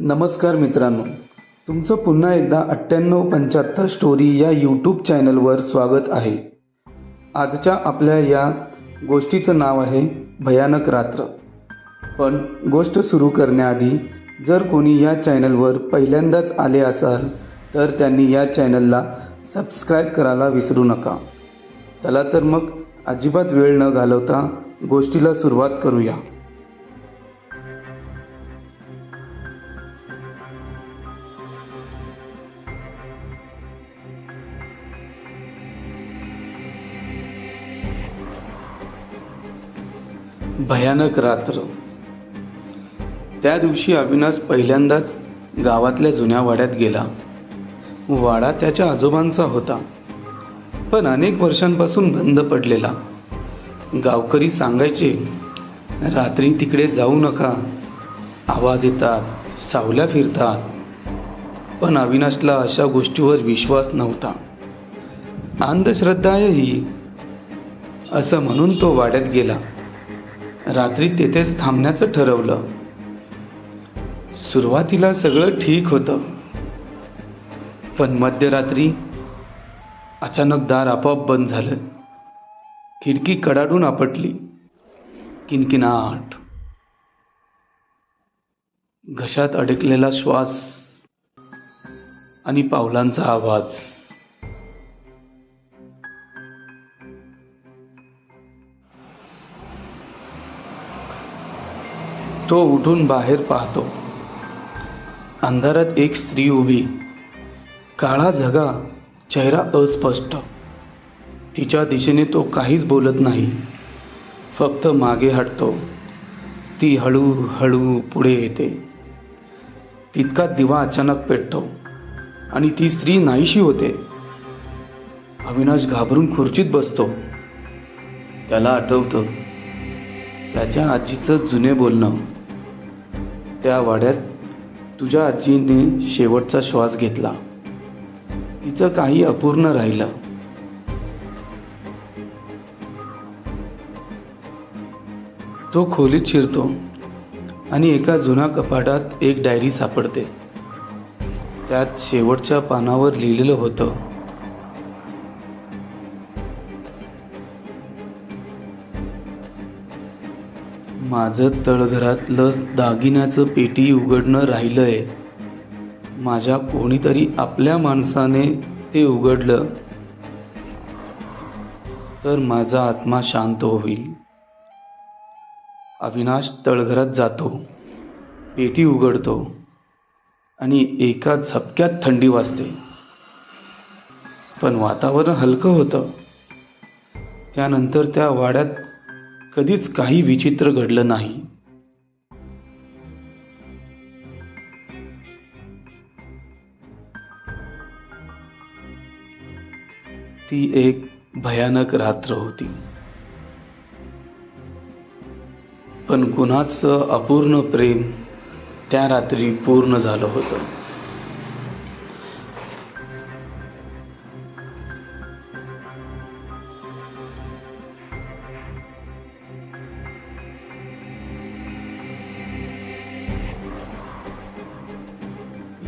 नमस्कार मित्रांनो, तुमचं पुन्हा एकदा 9875 स्टोरी या यूट्यूब चॅनलवर स्वागत आहे. आजच्या आपल्या या गोष्टीचं नाव आहे भयानक रात्र. पण गोष्ट सुरू करण्याआधी जर कोणी या चॅनलवर पहिल्यांदाच आले असाल तर त्यांनी या चॅनलला सबस्क्राईब करायला विसरू नका. चला तर मग अजिबात वेळ न घालवता गोष्टीला सुरुवात करूया. भयानक रात्र. त्या दिवशी अविनाश पहिल्यांदाच गावातल्या जुन्या वाड्यात गेला. वाडा त्याच्या आजोबांचा होता, पण अनेक वर्षांपासून बंद पडलेला. गावकरी सांगायचे, रात्री तिकडे जाऊ नका, आवाज येतात, सावल्या फिरतात. पण अविनाशला अशा गोष्टीवर विश्वास नव्हता. अंधश्रद्धा आहे ही, असं म्हणून तो वाड्यात गेला. रात्री तेथेच थांबण्याचं ठरवलं. सुरुवातीला सगळं ठीक होतं, पण मध्यरात्री अचानक दार आपोआप बंद झालं. खिडकी कडाडून आपटली. किणकिणाट, घशात अडकलेला श्वास आणि पावलांचा आवाज. तो उठून बाहेर पाहतो. अंधारात एक स्त्री उभी, काळा झगा, चेहरा अस्पष्ट. तिच्या दिशेने तो काहीच बोलत नाही, फक्त मागे हटतो. ती हळूहळू पुढे येते. तितका दिवा अचानक पेटतो आणि ती स्त्री नाहीशी होते. अविनाश घाबरून खुर्चीत बसतो. त्याला आठवतं त्याच्या आजीचं जुने बोलणं, त्या वाड्यात तुझ्या आजीने शेवटचा श्वास घेतला, तिचं काही अपूर्ण राहिलं. तो खोलीत शिरतो आणि एका जुन्या कपाटात एक डायरी सापडते. त्यात शेवटच्या पानावर लिहिलेलं होतं, माझं तळघरातलं दागिन्याचं पेटी उघडणं राहिलंय. माझ्या कोणीतरी आपल्या माणसाने ते उघडलं तर माझा आत्मा शांत होईल. अविनाश तळघरात जातो, पेटी उघडतो आणि एका झपक्यात थंडी वाजते. पण वातावरण हलकं होतं. त्यानंतर त्या वाड्यात कधीच काही विचित्र घडलं नाही. ती एक भयानक रात्र होती, पण कुणाचं अपूर्ण प्रेम त्या रात्री पूर्ण झालं होतं.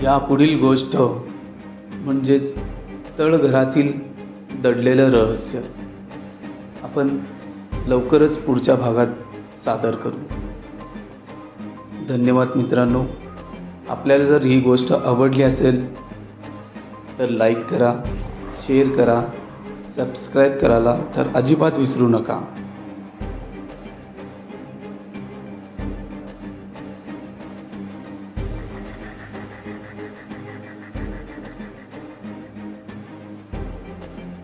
या पुढील गोष्ट म्हणजेच तळघरातील दडलेलं रहस्य आपण लवकरच पुढच्या भागात सादर करू. धन्यवाद मित्रांनो. आपल्याला जर ही गोष्ट आवडली असेल तर लाईक करा, शेअर करा, सबस्क्राईब करायला तर अजिबात विसरू नका.